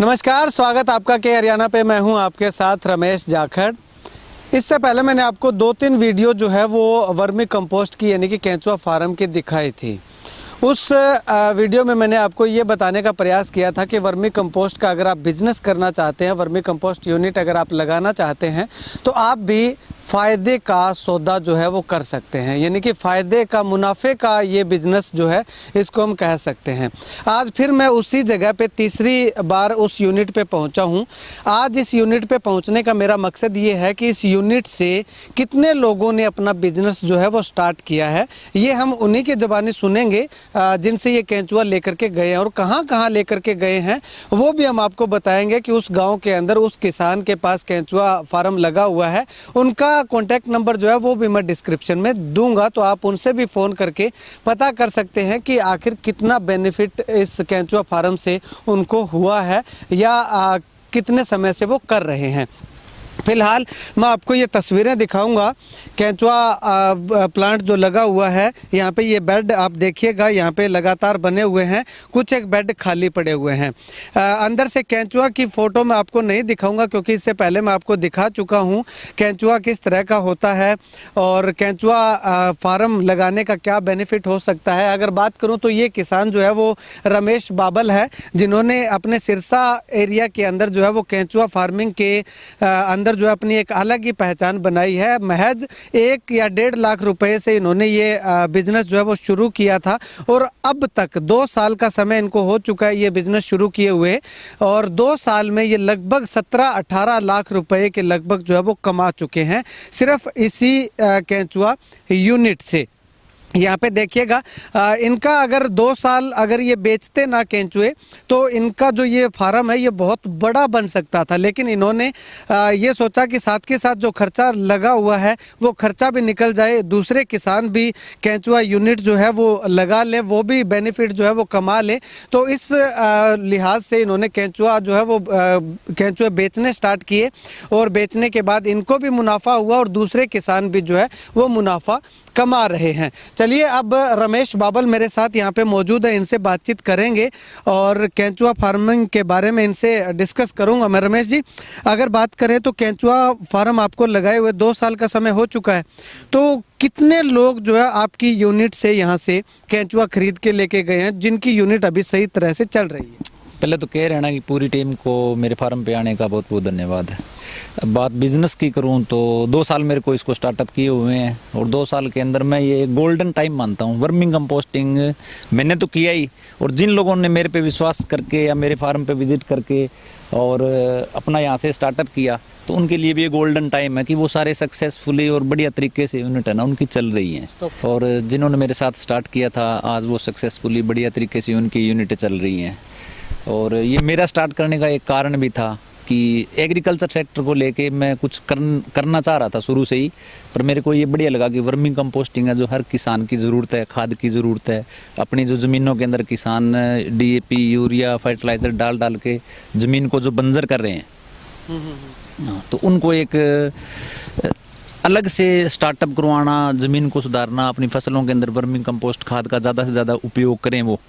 नमस्कार, स्वागत आपका के हरियाणा पे। मैं हूं आपके साथ रमेश जाखड़। इससे पहले मैंने आपको 2-3 वीडियो जो है वो वर्मी कंपोस्ट की यानी कि केंचुआ फार्म की दिखाई थी। उस वीडियो में मैंने आपको ये बताने का प्रयास किया था कि वर्मी कंपोस्ट का अगर आप बिजनेस करना चाहते हैं, वर्मी कंपोस्ट यूनिट अगर आप लगाना चाहते हैं तो आप भी फ़ायदे का सौदा जो है वो कर सकते हैं, यानी कि फ़ायदे का, मुनाफे का ये बिज़नेस जो है इसको हम कह सकते हैं। आज फिर मैं उसी जगह पे तीसरी बार उस यूनिट पे पहुंचा हूं। आज इस यूनिट पे पहुंचने का मेरा मकसद ये है कि इस यूनिट से कितने लोगों ने अपना बिजनेस जो है वो स्टार्ट किया है, ये हम उन्हीं की ज़बानी सुनेंगे जिनसे ये केंचुआ लेकर के गए हैं और कहाँ कहाँ लेकर के गए हैं वो भी हम आपको बताएंगे कि उस गाँव के अंदर उस किसान के पास केंचुआ फार्म लगा हुआ है। उनका कॉन्टैक्ट नंबर जो है वो भी मैं डिस्क्रिप्शन में दूंगा, तो आप उनसे भी फ़ोन करके पता कर सकते हैं कि आखिर कितना बेनिफिट इस केंचुआ फार्म से उनको हुआ है या कितने समय से वो कर रहे हैं। फिलहाल मैं आपको ये तस्वीरें दिखाऊंगा। केंचुआ प्लांट जो लगा हुआ है, यहाँ पे ये बेड आप देखिएगा, यहाँ पे लगातार बने हुए हैं, कुछ एक बेड खाली पड़े हुए हैं। अंदर से केंचुआ की फ़ोटो मैं आपको नहीं दिखाऊंगा क्योंकि इससे पहले मैं आपको दिखा चुका हूँ केंचुआ किस तरह का होता है और केंचुआ फार्म लगाने का क्या बेनिफिट हो सकता है। अगर बात करूँ तो ये किसान जो है वो रमेश बाबल है, जिन्होंने अपने सिरसा एरिया के अंदर जो है वो केंचुआ फार्मिंग के अंदर जो है अपनी एक अलग ही पहचान बनाई है। महज 1 या 1.5 लाख रुपए से इन्होंने ये बिजनेस जो है वो शुरू किया था और अब तक 2 साल का समय इनको हो चुका है ये बिजनेस शुरू किए हुए, और 2 साल में ये लगभग 17-18 लाख रुपए के लगभग जो है वो कमा चुके हैं सिर्फ इसी केंचुआ यूनिट से। यहाँ पे देखिएगा, इनका अगर 2 साल अगर ये बेचते ना केंचुए तो इनका जो ये फार्म है ये बहुत बड़ा बन सकता था, लेकिन इन्होंने ये सोचा कि साथ के साथ जो खर्चा लगा हुआ है वो खर्चा भी निकल जाए, दूसरे किसान भी केंचुआ यूनिट जो है वो लगा ले, वो भी बेनिफिट जो है वो कमा ले। तो इस लिहाज से इन्होंने केंचुआ जो है वो केंचुए बेचने स्टार्ट किए और बेचने के बाद इनको भी मुनाफा हुआ और दूसरे किसान भी जो है वो मुनाफा कमा रहे हैं। चलिए, अब रमेश बाबल मेरे साथ यहाँ पे मौजूद है, इनसे बातचीत करेंगे और केंचुआ फार्मिंग के बारे में इनसे डिस्कस करूँगा मैं। रमेश जी, अगर बात करें तो केंचुआ फार्म आपको लगाए हुए 2 साल का समय हो चुका है, तो कितने लोग जो है आपकी यूनिट से यहाँ से केंचुआ खरीद के लेके गए हैं जिनकी यूनिट अभी सही तरह से चल रही है? पहले तो कह रहे हैं ना कि पूरी टीम को मेरे फार्म पे आने का बहुत बहुत धन्यवाद है। अब बात बिजनेस की करूं तो 2 साल मेरे को इसको स्टार्टअप किए हुए हैं और 2 साल के अंदर मैं ये गोल्डन टाइम मानता हूं। वर्मिंग कंपोस्टिंग मैंने तो किया ही, और जिन लोगों ने मेरे पे विश्वास करके या मेरे फार्म पे विजिट करके और अपना यहाँ से स्टार्टअप किया तो उनके लिए भी ये गोल्डन टाइम है कि वो सारे सक्सेसफुली और बढ़िया तरीके से यूनिट है ना उनकी चल रही हैं। और जिन्होंने मेरे साथ स्टार्ट किया था आज वो सक्सेसफुली बढ़िया तरीके से उनकी यूनिटें चल रही हैं। और ये मेरा स्टार्ट करने का एक कारण भी था कि एग्रीकल्चर सेक्टर को लेके मैं कुछ करना चाह रहा था शुरू से ही, पर मेरे को ये बढ़िया लगा कि वर्मिंग कंपोस्टिंग है जो हर किसान की ज़रूरत है, खाद की ज़रूरत है। अपनी जो ज़मीनों के अंदर किसान DAP यूरिया फर्टिलाइज़र डाल के ज़मीन को जो बंजर कर रहे हैं, तो उनको एक अलग से स्टार्टअप करवाना, ज़मीन को सुधारना, अपनी फसलों के अंदर वर्मिंग कंपोस्ट खाद का ज़्यादा से ज़्यादा उपयोग करें वो।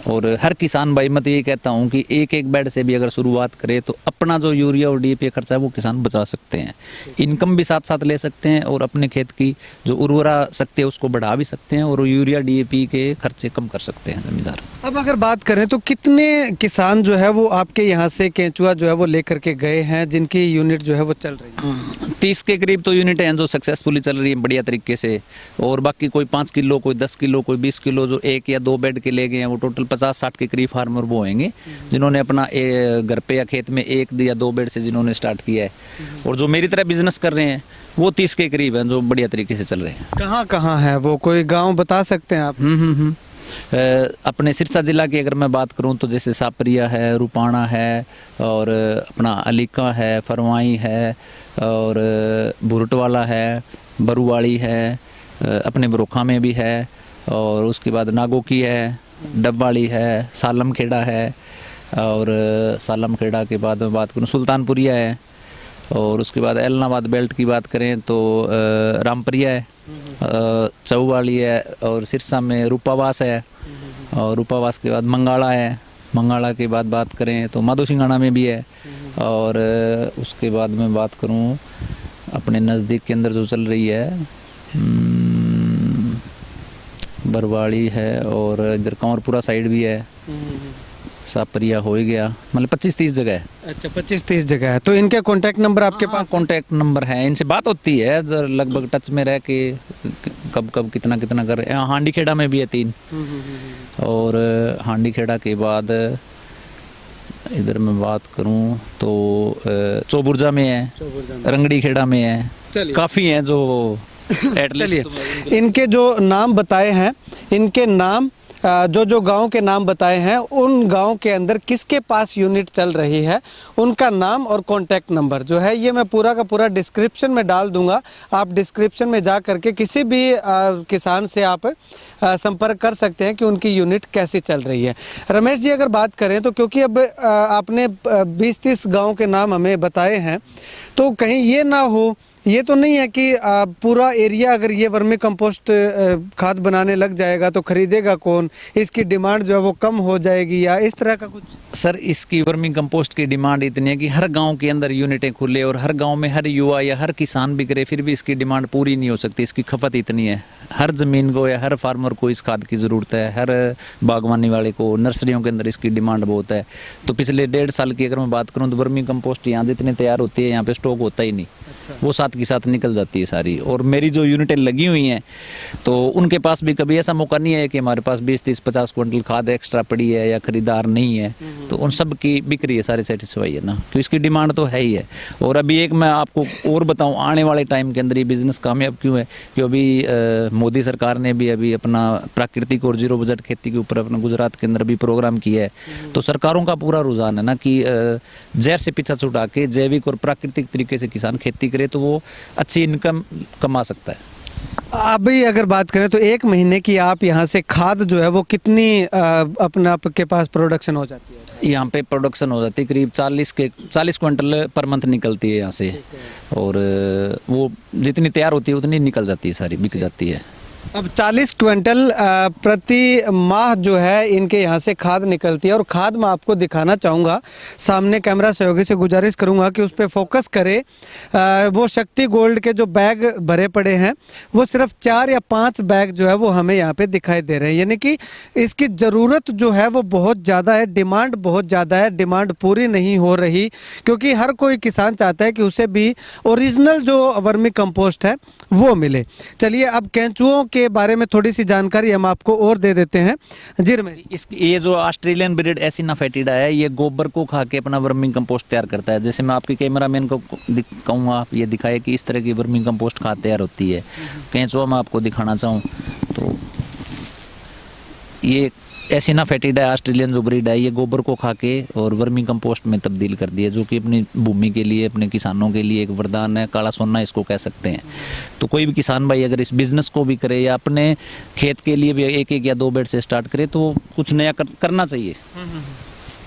और हर किसान भाई मैं तो ये कहता हूँ कि एक बेड से भी अगर शुरुआत करे तो अपना जो यूरिया और DAP खर्चा है वो किसान बचा सकते हैं, इनकम भी साथ साथ ले सकते हैं और अपने खेत की जो उर्वरा शक्ति है उसको बढ़ा भी सकते हैं और यूरिया DAP के खर्चे कम कर सकते हैं जमींदार। अब अगर बात करें तो कितने किसान जो है वो आपके यहाँ से केंचुआ जो है वो लेकर के गए हैं जिनकी यूनिट जो है वो चल रही है? 30 के करीब तो यूनिट हैं जो सक्सेसफुली चल रही है बढ़िया तरीके से, और बाकी कोई 5 किलो, कोई 10 किलो, कोई 20 किलो जो 1 या 2 बेड के ले गए हैं, वो टोटल 50-60 के करीब फार्मर वो होंगे जिन्होंने अपना घर पे या खेत में 1 या 2 बेड से जिन्होंने स्टार्ट किया है। और जो मेरी तरह बिजनेस कर रहे हैं वो 30 के करीब हैं जो बढ़िया तरीके से चल रहे हैं। कहाँ कहाँ है वो, कोई गाँव बता सकते हैं आप? अपने सिरसा जिला की अगर मैं बात करूं तो जैसे सापरिया है, रुपाना है, और अपना अलीका है, फरवाई है, और भुरटवाला है, बरुवाड़ी है, अपने बरोखा में भी है, और उसके बाद नागोकी है, डबवाड़ी है, सालम खेड़ा है, और सालम खेड़ा के बाद मैं बात करूं सुल्तानपुरिया है, और उसके बाद एलनाबाद बेल्ट की बात करें तो रामपुरिया है, चौवाली है, और सिरसा में रूपावास है, और रूपावास के बाद मंगाड़ा है, मंगाला के बाद बात करें तो माधो सिंगाना में भी है। और उसके बाद मैं बात करूं अपने नज़दीक के अंदर जो चल रही है बरवाड़ी है, और इधर कंवरपुरा साइड भी है, सापरिया हो ही गया, मतलब 25-30 जगह है। अच्छा, 25-30 जगह है। तो इनके कांटेक्ट नंबर आपके पास? कांटेक्ट नंबर है, इनसे बात होती है, लगभग टच में रह के कब कब कितना कितना कर। यहाँ हांडी खेड़ा में भी है 3, और हांडी खेड़ा के बाद इधर मैं बात करूं तो चौबुर्जा में है, रंगड़ी खेड़ा में है, काफ़ी हैं जो चलिए इनके जो नाम बताए हैं, इनके नाम जो गांव के नाम बताए हैं, उन गांव के अंदर किसके पास यूनिट चल रही है, उनका नाम और कॉन्टैक्ट नंबर जो है ये मैं पूरा का पूरा डिस्क्रिप्शन में डाल दूंगा। आप डिस्क्रिप्शन में जा करके किसी भी किसान से आप संपर्क कर सकते हैं कि उनकी यूनिट कैसी चल रही है। रमेश जी, अगर बात करें तो क्योंकि अब आपने 20-30 गाँव के नाम हमें बताए हैं, तो कहीं ये ना हो, ये तो नहीं है कि पूरा एरिया अगर ये वर्मी कंपोस्ट खाद बनाने लग जाएगा तो खरीदेगा कौन, इसकी डिमांड जो है वो कम हो जाएगी या इस तरह का कुछ? सर, इसकी वर्मी कंपोस्ट की डिमांड इतनी है कि हर गांव के अंदर यूनिटें खुले और हर गांव में हर युवा या हर किसान भी करे, फिर भी इसकी डिमांड पूरी नहीं हो सकती। इसकी खपत इतनी है, हर ज़मीन को या हर फार्मर को इस खाद की ज़रूरत है, हर बागवानी वाले को, नर्सरियों के अंदर इसकी डिमांड बहुत है। तो पिछले 1.5 साल की अगर मैं बात करूँ तो वर्मी कंपोस्ट यहाँ जितनी तैयार होती है यहाँ पे स्टॉक होता ही नहीं। वो साथ के साथ निकल जाती है सारी। और मेरी जो यूनिटें लगी हुई हैं तो उनके पास भी कभी ऐसा मौका नहीं है कि हमारे पास 20-30-50 क्विंटल खाद एक्स्ट्रा पड़ी है या खरीदार नहीं है, तो उन सब की बिक्री है, सारी सेटिस्फाई है ना, तो इसकी डिमांड तो है ही है। और अभी एक मैं आपको और बताऊं, आने वाले टाइम के अंदर ये बिजनेस कामयाब क्यों है, कि अभी मोदी सरकार ने भी अभी अपना प्राकृतिक और जीरो बजट खेती के ऊपर अपना गुजरात के अंदर भी प्रोग्राम किया है। तो सरकारों का पूरा रुझान है ना कि जहर से पीछा छुड़ा के जैविक और प्राकृतिक तरीके से किसान खेती करे तो वो अच्छी इनकम कमा सकता है। अभी अगर बात करें तो 1 महीने की आप यहाँ से खाद जो है वो कितनी अपना आपके पास प्रोडक्शन हो जाती है? यहाँ पे प्रोडक्शन हो जाती है करीब 40 क्विंटल पर मंथ निकलती है यहाँ से, और वो जितनी तैयार होती है उतनी निकल जाती है, सारी बिक जाती है। अब 40 क्विंटल प्रति माह जो है इनके यहाँ से खाद निकलती है, और खाद मैं आपको दिखाना चाहूँगा। सामने कैमरा सहयोगी से गुजारिश करूँगा कि उस पर फोकस करे। वो शक्ति गोल्ड के जो बैग भरे पड़े हैं वो सिर्फ 4 या 5 बैग जो है वो हमें यहाँ पे दिखाई दे रहे हैं, यानी कि इसकी ज़रूरत जो है वो बहुत ज़्यादा है, डिमांड बहुत ज़्यादा है, डिमांड पूरी नहीं हो रही, क्योंकि हर कोई किसान चाहता है कि उसे भी ओरिजिनल जो वर्मी कंपोस्ट है वो मिले। चलिए अब केंचुओं के बारे में थोड़ी सी जानकारी हम आपको और दे देते हैं। जी रमेश, ये जो ऑस्ट्रेलियन ब्रीड एसिना फेटिडा है, ये गोबर को खा के अपना वर्मी कंपोस्ट तैयार करता है। जैसे मैं आपके कैमरामैन को कहूँगा आप ये दिखाए कि इस तरह की वर्मी कंपोस्ट खाद तैयार होती है। केंचुआ मैं आपको दिखाना चाहूँ तो ये एसिना फेटिडा ऑस्ट्रेलियन जो ब्रीड है, ये गोबर को खा के और वर्मी कंपोस्ट में तब्दील कर दिया, जो कि अपनी भूमि के लिए, अपने किसानों के लिए एक वरदान है, काला सोना इसको कह सकते हैं। तो कोई भी किसान भाई अगर इस बिज़नेस को भी करे या अपने खेत के लिए भी 1-1 या 2 बेड से स्टार्ट करे तो कुछ नया करना चाहिए।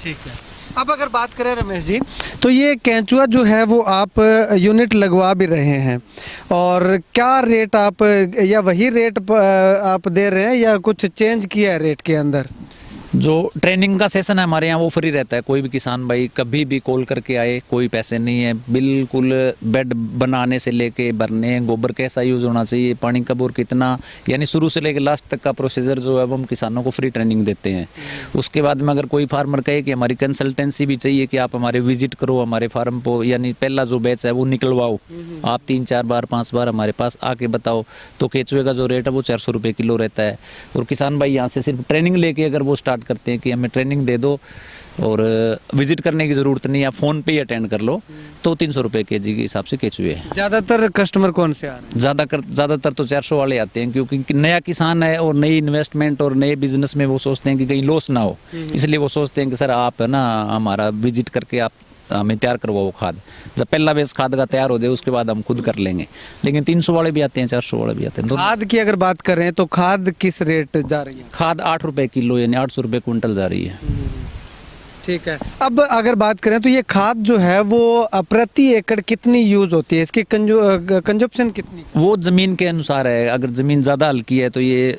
ठीक है। अब अगर बात करें रमेश जी, तो ये केंचुआ जो है वो आप यूनिट लगवा भी रहे हैं, और क्या रेट आप, या वही रेट आप दे रहे हैं या कुछ चेंज किया है रेट के अंदर? जो ट्रेनिंग का सेशन है हमारे यहाँ वो फ्री रहता है। कोई भी किसान भाई कभी भी कॉल करके आए, कोई पैसे नहीं है, बिल्कुल बेड बनाने से लेके भरने, गोबर कैसा यूज़ होना चाहिए, पानी कब और कितना, यानी शुरू से लेकर लास्ट तक का प्रोसीजर जो है वो हम किसानों को फ्री ट्रेनिंग देते हैं। उसके बाद में अगर कोई फार्मर कहे कि हमारी कंसल्टेंसी भी चाहिए कि आप हमारे विजिट करो हमारे फार्म को, यानी पहला जो बैच है वो निकलवाओ, आप 3-4 बार 5 बार हमारे पास आके बताओ, तो केंचुए का जो रेट है वो 400 रुपये किलो रहता है। और किसान भाई यहाँ से सिर्फ ट्रेनिंग लेके अगर वो स्टार्ट करते हैं कि हमें ट्रेनिंग दे दो और विजिट करने की ज़रूरत नहीं, आप फ़ोन पे ही अटेंड कर लो, तो 300 रुपये केजी के हिसाब से केंचुए हैं। ज़्यादातर कस्टमर कौन से आ रहे हैं? ज़्यादातर तो 400 वाले आते हैं, क्योंकि नया किसान है और नई इन्वेस्टमेंट और नए बिजनेस में वो सोचते हैं कि कहीं लॉस ना हो, इसलिए वो सोचते हैं कि सर आप है ना हमारा विजिट करके आप हमें तैयार करवाओ खाद। जब पहला बेस खाद का तैयार हो जाए उसके बाद हम खुद कर लेंगे। लेकिन 300 वाले भी आते हैं, 400 वाले भी आते हैं। खाद की अगर बात करें तो खाद किस रेट जा रही है? खाद 8 रुपये किलो यानी 800 रुपये क्विंटल जा रही है। ठीक है। अब अगर बात करें तो ये खाद जो है वो प्रति एकड़ कितनी यूज होती है, इसकी कंजप्शन कितनी? वो ज़मीन के अनुसार है। अगर ज़मीन ज़्यादा हल्की है तो ये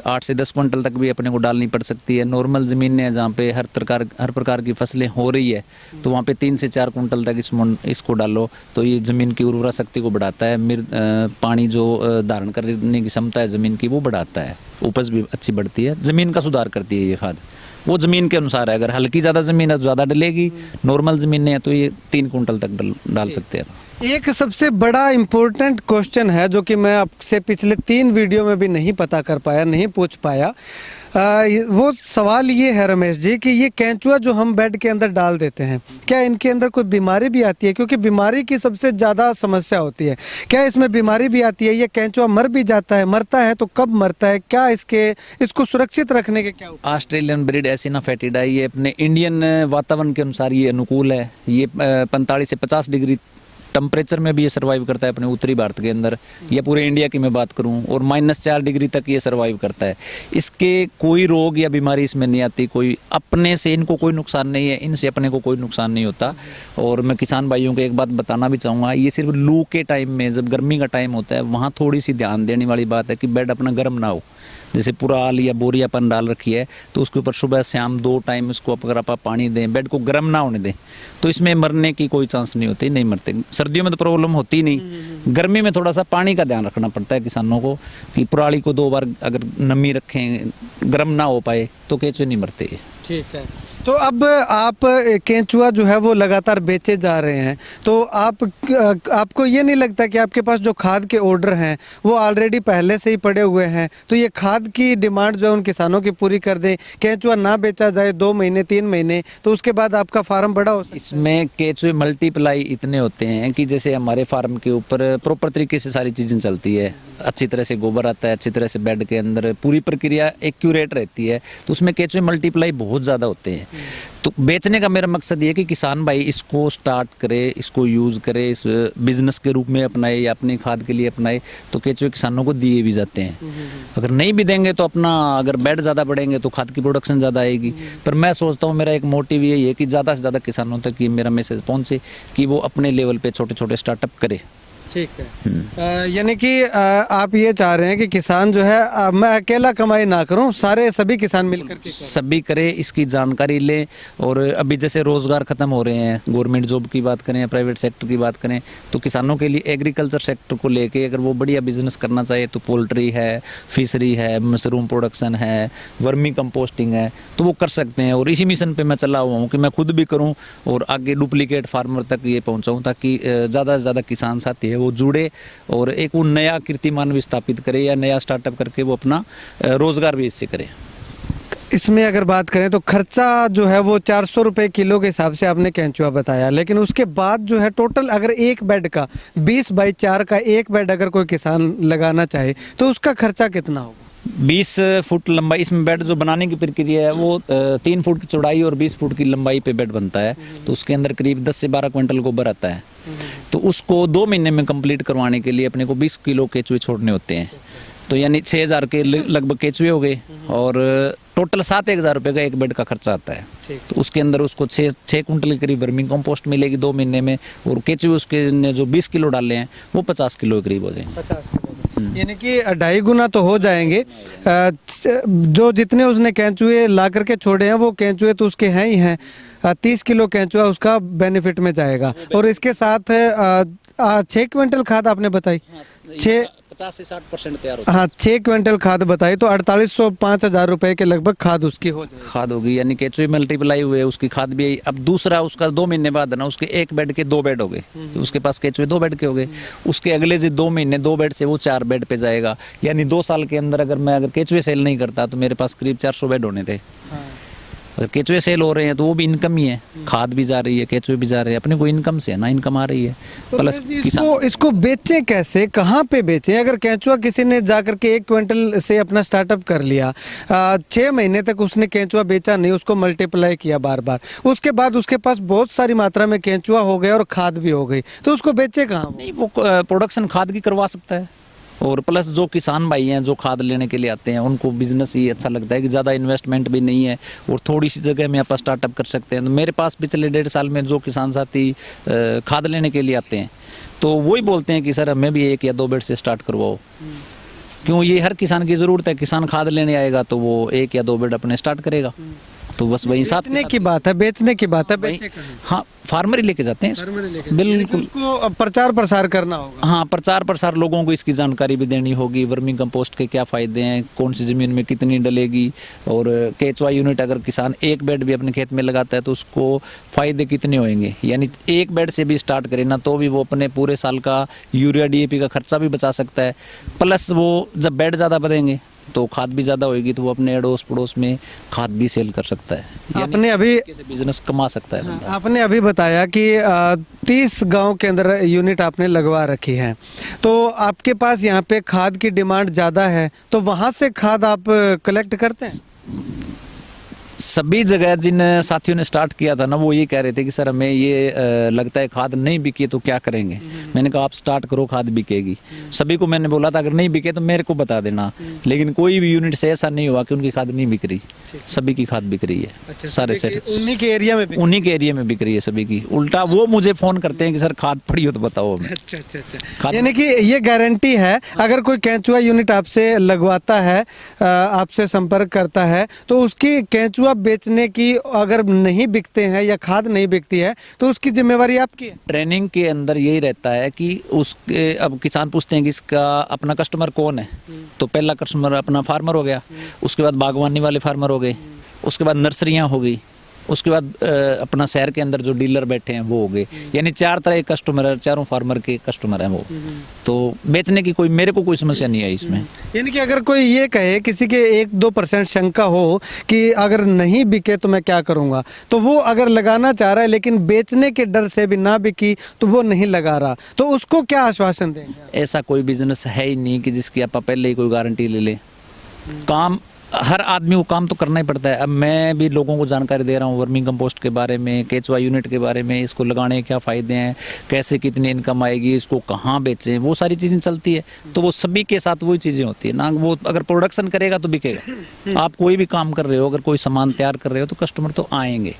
8 से 10 क्विंटल तक भी अपने को डालनी पड़ सकती है। नॉर्मल ज़मीन है जहाँ पे हर प्रकार की फसलें हो रही है तो वहाँ पे 3 से 4 क्विंटल तक इसको डालो तो ये ज़मीन की उर्वरा शक्ति को बढ़ाता है। पानी जो धारण करने की क्षमता है ज़मीन की वो बढ़ाता है, उपज भी अच्छी बढ़ती है, ज़मीन का सुधार करती है ये खाद। वो ज़मीन के अनुसार है, अगर हल्की ज़्यादा ज़मीन है तो ज़्यादा डलेगी, नॉर्मल ज़मीन है तो ये 3 क्विंटल तक डाल सकते हैं। एक सबसे बड़ा इम्पोर्टेंट क्वेश्चन है जो कि मैं आपसे पिछले 3 वीडियो में भी नहीं पता कर पाया, नहीं पूछ पाया। वो सवाल ये है रमेश जी कि ये केंचुआ जो हम बेड के अंदर डाल देते हैं, क्या इनके अंदर कोई बीमारी भी आती है? क्योंकि बीमारी की सबसे ज़्यादा समस्या होती है। क्या इसमें बीमारी भी आती है? ये केंचुआ मर भी जाता है, मरता है तो कब मरता है? क्या इसको सुरक्षित रखने के क्या उपाय? ऑस्ट्रेलियन ब्रीड एसिना फेटिडा ये अपने इंडियन वातावरण के अनुसार ये अनुकूल है। ये 45 से 50 डिग्री टेम्परेचर में भी ये सर्वाइव करता है अपने उत्तरी भारत के अंदर, या पूरे इंडिया की मैं बात करूं, और -4 डिग्री तक ये सर्वाइव करता है। इसके कोई रोग या बीमारी इसमें नहीं आती, कोई अपने से इनको कोई नुकसान नहीं है, इनसे अपने को कोई नुकसान नहीं होता। और मैं किसान भाइयों को एक बात बताना भी चाहूँगा, ये सिर्फ लू के टाइम में, जब गर्मी का टाइम होता है वहाँ थोड़ी सी ध्यान देने वाली बात है कि बेड अपना गर्म ना हो। जैसे पूरा आल या बोरियापन डाल रखी है तो उसके ऊपर सुबह शाम 2 टाइम उसको अगर आप पानी दें, बेड को गर्म ना होने दें, तो इसमें मरने की कोई चांस नहीं होती, नहीं मरते। सर्दियों में तो प्रॉब्लम होती नहीं, गर्मी में थोड़ा सा पानी का ध्यान रखना पड़ता है किसानों को कि पराली को 2 बार अगर नमी रखें, गर्म ना हो पाए तो केंचुए नहीं मरते। ठीक है। तो अब आप केंचुआ जो है वो लगातार बेचे जा रहे हैं, तो आपको ये नहीं लगता कि आपके पास जो खाद के ऑर्डर हैं वो ऑलरेडी पहले से ही पड़े हुए हैं, तो ये खाद की डिमांड जो है उन किसानों की पूरी कर दें, केंचुआ ना बेचा जाए 2 महीने 3 महीने, तो उसके बाद आपका फार्म बड़ा हो सकता है? इसमें केंचुए मल्टीप्लाई इतने होते हैं कि जैसे हमारे फार्म के ऊपर प्रॉपर तरीके से सारी चीज़ें चलती है, अच्छी तरह से गोबर आता है, अच्छी तरह से बेड के अंदर पूरी प्रक्रिया एक्यूरेट रहती है, तो उसमें केंचुए मल्टीप्लाई बहुत ज़्यादा होते हैं। तो बेचने का मेरा मकसद ये कि किसान भाई इसको स्टार्ट करे, इसको यूज़ करे, इस बिजनेस के रूप में अपनाए या अपनी खाद के लिए अपनाए, तो केंचुए किसानों को दिए भी जाते हैं। अगर नहीं भी देंगे तो अपना अगर बेड ज़्यादा बढ़ेंगे तो खाद की प्रोडक्शन ज़्यादा आएगी। पर मैं सोचता हूँ, मेरा एक मोटिव यही है कि ज़्यादा से ज़्यादा किसानों तक ये मेरा मैसेज पहुँचे कि वो अपने लेवल पे छोटे छोटे स्टार्टअप करे। ठीक है। यानी कि आप ये चाह रहे हैं कि किसान जो है मैं अकेला कमाई ना करूं, सभी किसान मिलकर के सभी करे, इसकी जानकारी ले। और अभी जैसे रोजगार खत्म हो रहे हैं, गवर्नमेंट जॉब की बात करें, प्राइवेट सेक्टर की बात करें, तो किसानों के लिए एग्रीकल्चर सेक्टर को लेके अगर वो बढ़िया बिजनेस करना चाहे तो पोल्ट्री है, फिशरी है, मशरूम प्रोडक्शन है, वर्मी कंपोस्टिंग है, तो वो कर सकते हैं। और इसी मिशन पे मैं चला हुआ हूँ कि मैं खुद भी करूँ और आगे डुप्लीकेट फार्मर तक ये पहुँचाऊँ, ताकि ज़्यादा से ज़्यादा किसान साथी है वो जुड़े और एक वो नया कीर्तिमान भी स्थापित करे या नया स्टार्टअप करके वो अपना रोजगार भी इससे करे। इसमें अगर बात करें तो खर्चा जो है वो 400 रुपये किलो के हिसाब से आपने केंचुआ बताया, लेकिन उसके बाद जो है टोटल अगर एक बेड का 20 बाई 4 का एक बेड अगर कोई किसान लगाना चाहे तो उसका खर्चा कितना होगा? 20 फुट लंबाई, इसमें बेड जो बनाने की प्रक्रिया है वो 3 फुट की चौड़ाई और 20 फुट की लंबाई पे बेड बनता है, तो उसके अंदर करीब 10 से 12 क्विंटल गोबर आता है। तो उसको 2 महीने में कंप्लीट करवाने के लिए अपने को 20 किलो केंचुए छोड़ने होते हैं, तो यानी 6000 के लगभग केंचुए हो गए और टोटल 7-1000 रुपये का एक बेड का खर्चा आता है। तो उसके अंदर उसको 6 क्विंटल के करीब वर्मिंग कंपोस्ट मिलेगी 2 महीने में, और केंचुए उसके ने जो 20 किलो डाले हैं वो 50 किलो के करीब हो जाएंगे। 50 किलो, यानी कि 2.5 गुना तो हो जाएंगे। जो जितने उसने केंचुए ला करके छोड़े हैं वो केंचुए तो उसके हैं ही हैं, 30 किलो केंचुआ उसका बेनिफिट में जाएगा। और इसके साथ 6 क्विंटल खाद आपने बताई, 50 से 60% तैयार होता है। हाँ, 6 क्विंटल खाद बताई तो 4800-5000 रुपए के लगभग खाद उसकी हो जाएगी। खाद होगी, यानी केंचुए मल्टीप्लाई हुए, उसकी खाद भी आई। अब दूसरा उसका 2 महीने बाद है ना, उसके एक बेड के 2 बेड हो गए, तो उसके पास केंचुए 2 बेड के हो गए। उसके अगले जो 2 महीने 2 बेड से वो 4 बेड पे जाएगा, यानी 2 साल के अंदर अगर केंचुए सेल नहीं करता तो मेरे पास करीब 400 बेड होने थे। अगर केंचुए सेल हो रहे हैं तो वो भी इनकम ही है, खाद भी जा रही है, केंचुए भी जा रहे हैं, अपने को इनकम से है ना, इनकम आ रही है। तो प्लस इसको बेचें कैसे, कहाँ पे बेचें? अगर केंचुआ किसी ने जाकर के 1 क्विंटल से अपना स्टार्टअप कर लिया, 6 महीने तक उसने केंचुआ बेचा नहीं, उसको मल्टीप्लाई किया बार बार, उसके बाद उसके पास बहुत सारी मात्रा में केंचुआ हो गए और खाद भी हो गई, तो उसको बेचे कहाँ? नहीं, वो प्रोडक्शन खाद की करवा सकता है, और प्लस जो किसान भाई हैं जो खाद लेने के लिए आते हैं उनको बिजनेस ही अच्छा लगता है कि ज़्यादा इन्वेस्टमेंट भी नहीं है और थोड़ी सी जगह में आप स्टार्टअप कर सकते हैं। तो मेरे पास पिछले 1.5 साल में जो किसान साथी खाद लेने के लिए आते हैं तो वही बोलते हैं कि सर हमें भी 1 या 2 बेड से स्टार्ट करवाओ। क्यों, ये हर किसान की ज़रूरत है। किसान खाद लेने आएगा तो वो 1 या 2 बेड अपने स्टार्ट करेगा। तो बस वही साथ बेचने की बात है, बेचने की बात है, बेचे कहाँ? हाँ, फार्मर ही लेके जाते हैं इसको। फार्मर ही लेके बिल्कुल। उसको प्रचार प्रसार करना होगा। हाँ, प्रचार प्रसार लोगों को इसकी जानकारी भी देनी होगी। वर्मी कंपोस्ट के क्या फ़ायदे हैं, कौन सी ज़मीन में कितनी डलेगी, और केचुआ यूनिट अगर किसान 1 बेड भी अपने खेत में लगाता है तो उसको फ़ायदे कितने होंगे। यानी 1 बेड से भी स्टार्ट करे ना तो भी वो अपने पूरे साल का यूरिया DAP का खर्चा भी बचा सकता है। प्लस वो जब बेड ज़्यादा बढ़ेंगे तो खाद भी ज़्यादा होगी तो वो अपने अड़ोस पड़ोस में खाद भी सेल कर सकता है। आपने अभी बिजनेस कमा सकता है बंदा। आपने अभी बताया कि 30 गांव के अंदर यूनिट आपने लगवा रखी है, तो आपके पास यहाँ पे खाद की डिमांड ज़्यादा है तो वहाँ से खाद आप कलेक्ट करते हैं? सभी जगह जिन साथियों ने स्टार्ट किया था ना वो ये कह रहे थे कि सर हमें ये लगता है खाद नहीं बिकी तो क्या करेंगे। मैंने कहा आप स्टार्ट करो, खाद बिकेगी। सभी को मैंने बोला था अगर नहीं बिके तो मेरे को बता देना, लेकिन कोई भी यूनिट से ऐसा नहीं हुआ कि उनकी खाद नहीं बिक रही। सभी की खाद बिक रही है। अच्छा, सारे सेट उन्हीं के एरिया में उन्हीं के एरिया में बिक रही है सभी की। उल्टा वो मुझे फ़ोन करते हैं कि सर खाद पड़ी हो तो बताओ हमें। अच्छा अच्छा अच्छा, यानी कि ये गारंटी है अगर कोई केंचुआ यूनिट आपसे लगवाता है, आपसे संपर्क करता है तो उसकी केंचुआ बेचने की अगर नहीं बिकते हैं या खाद नहीं बिकती है तो उसकी जिम्मेवारी आपकी है। ट्रेनिंग के अंदर यही रहता है कि उसके अब किसान पूछते हैं कि इसका अपना कस्टमर कौन है, तो पहला कस्टमर अपना फार्मर हो गया, उसके बाद बागवानी वाले फार्मर हो गए, उसके बाद नर्सरियाँ हो गई, उसके बाद अपना शहर के अंदर जो डीलर बैठे हैं वो हो गए। यानी 4 तरह के कस्टमर है, चारों फार्मर के कस्टमर हैं वो। तो बेचने की मेरे को कोई समस्या नहीं है इसमें। यानी कि अगर कोई ये कहे, किसी के 1-2% शंका हो कि अगर नहीं बिके तो मैं क्या करूंगा, तो वो अगर लगाना चाह रहा है लेकिन बेचने के डर से भी ना बिकी तो वो नहीं लगा रहा, तो उसको क्या आश्वासन देंगे? ऐसा कोई बिजनेस है ही नहीं कि जिसकी आप पहले ही कोई गारंटी ले ले। काम हर आदमी को काम तो करना ही पड़ता है। अब मैं भी लोगों को जानकारी दे रहा हूँ वर्मी कंपोस्ट के बारे में, केचुआ यूनिट के बारे में, इसको लगाने के क्या फ़ायदे हैं, कैसे कितनी इनकम आएगी, इसको कहाँ बेचें, वो सारी चीज़ें चलती है। तो वो सभी के साथ वही चीज़ें होती है ना। वो अगर प्रोडक्शन करेगा तो बिकेगा। आप कोई भी काम कर रहे हो, अगर कोई सामान तैयार कर रहे हो तो कस्टमर तो आएंगे।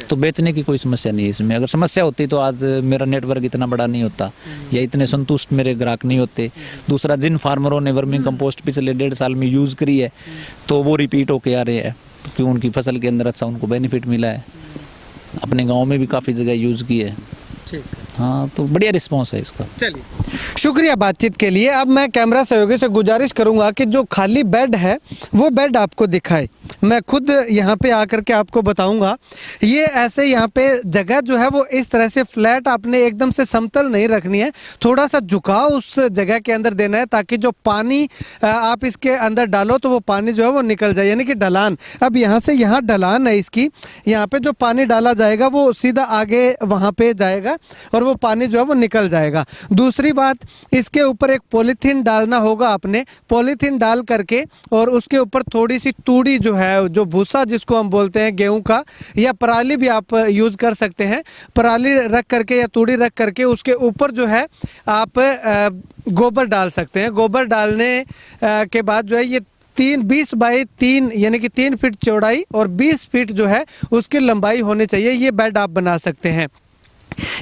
तो बेचने की कोई समस्या नहीं है इसमें। अगर समस्या होती तो आज मेरा नेटवर्क इतना बड़ा नहीं होता या इतने संतुष्ट मेरे ग्राहक नहीं होते। दूसरा, जिन फार्मरों ने वर्मी कंपोस्ट पिछले 1.5 साल में यूज़ करी है तो वो रिपीट होके आ रहे हैं क्योंकि उनकी फसल के अंदर अच्छा उनको बेनिफिट मिला है। अपने गाँव में भी काफ़ी जगह यूज़ की है। हाँ, तो बढ़िया रिस्पॉन्स है इसका। चलिए, शुक्रिया बातचीत के लिए। अब मैं कैमरा सहयोगी से गुजारिश करूंगा कि जो खाली बेड है वो बेड आपको दिखाए। मैं खुद यहाँ पे आकर के आपको बताऊंगा। ये ऐसे यहाँ पे जगह जो है वो इस तरह से फ्लैट आपने एकदम से समतल नहीं रखनी है, थोड़ा सा झुकाव उस जगह के अंदर देना है ताकि जो पानी आप इसके अंदर डालो तो वो पानी जो है वो निकल जाए, यानी कि ढलान। अब यहाँ से यहाँ ढलान है इसकी, यहाँ पे जो पानी डाला जाएगा वो सीधा आगे वहाँ पे जाएगा और वो पानी जो है वो निकल जाएगा। दूसरी बात, इसके ऊपर एक पॉलीथीन डालना होगा आपने। पॉलीथीन डाल करके और उसके ऊपर थोड़ी सी तूड़ी जो है, जो भूसा जिसको हम बोलते हैं गेहूं का, या पराली भी आप यूज़ कर सकते हैं। पराली रख करके या तूड़ी रख करके उसके ऊपर जो है आप गोबर डाल सकते हैं। गोबर डालने के बाद जो है ये 20 बाई 3 यानी कि 3 फीट चौड़ाई और 20 फीट जो है उसकी लंबाई होनी चाहिए। ये बेड आप बना सकते हैं।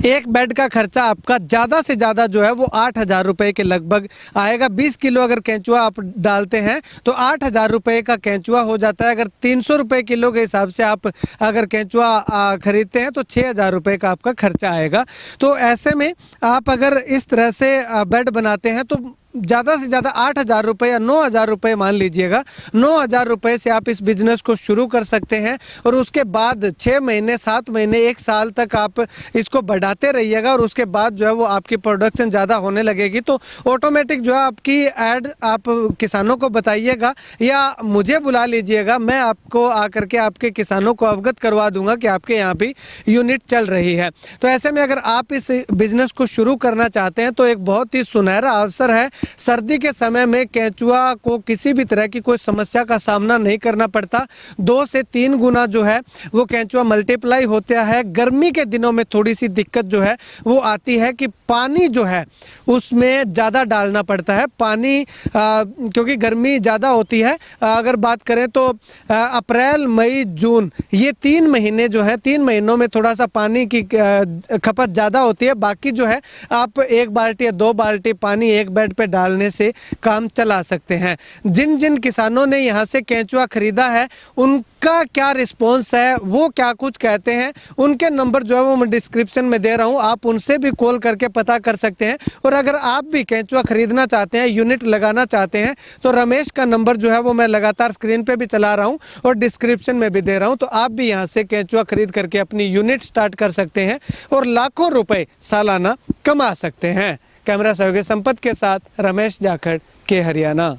एक बेड का खर्चा आपका ज़्यादा से ज़्यादा जो है वो 8,000 रुपये के लगभग आएगा। 20 किलो अगर केंचुआ आप डालते हैं तो 8,000 रुपये का केंचुआ हो जाता है। अगर 300 रुपये किलो के हिसाब से आप अगर केंचुआ खरीदते हैं तो 6,000 रुपये का आपका खर्चा आएगा। तो ऐसे में आप अगर इस तरह से बेड बनाते हैं तो ज़्यादा से ज़्यादा 8,000 रुपये या 9,000 रुपये मान लीजिएगा। 9,000 रुपये से आप इस बिज़नेस को शुरू कर सकते हैं और उसके बाद 6 महीने, 7 महीने, 1 साल तक आप इसको बढ़ाते रहिएगा और उसके बाद जो है वो आपकी प्रोडक्शन ज़्यादा होने लगेगी। तो ऑटोमेटिक जो है आपकी ऐड आप किसानों को बताइएगा या मुझे बुला लीजिएगा, मैं आपको आकर के आपके किसानों को अवगत करवा दूंगा कि आपके यहाँ भी यूनिट चल रही है। तो ऐसे में अगर आप इस बिज़नेस को शुरू करना चाहते हैं तो एक बहुत ही सुनहरा अवसर है। सर्दी के समय में केंचुआ को किसी भी तरह की कोई समस्या का सामना नहीं करना पड़ता। 2 से 3 गुना जो है वो केंचुआ मल्टीप्लाई होता है। गर्मी के दिनों में थोड़ी सी दिक्कत जो है वो आती है कि पानी जो है उसमें ज़्यादा डालना पड़ता है। पानी क्योंकि गर्मी ज़्यादा होती है। अगर बात करें तो अप्रैल मई जून ये 3 महीने जो है, 3 महीनों में थोड़ा सा पानी की खपत ज़्यादा होती है। बाकी जो है आप 1 बाल्टी या 2 बाल्टी पानी एक बेड पे डालने से काम चला सकते हैं। जिन जिन किसानों ने यहाँ से केंचुआ खरीदा है उनका क्या रिस्पॉन्स है, वो क्या कुछ कहते हैं, उनके नंबर जो है वो मैं डिस्क्रिप्शन में दे रहा हूँ, आप उनसे भी कॉल करके पता कर सकते हैं। और अगर आप भी केंचुआ खरीदना चाहते हैं, यूनिट लगाना चाहते हैं, तो रमेश का नंबर जो है वो मैं लगातार स्क्रीन पे भी चला रहा हूँ और डिस्क्रिप्शन में भी दे रहा हूँ। तो आप भी यहाँ से केंचुआ खरीद करके अपनी यूनिट स्टार्ट कर सकते हैं और लाखों रुपए सालाना कमा सकते हैं। कैमरा सहयोगी संपत के साथ रमेश जाखड़ के हरियाणा।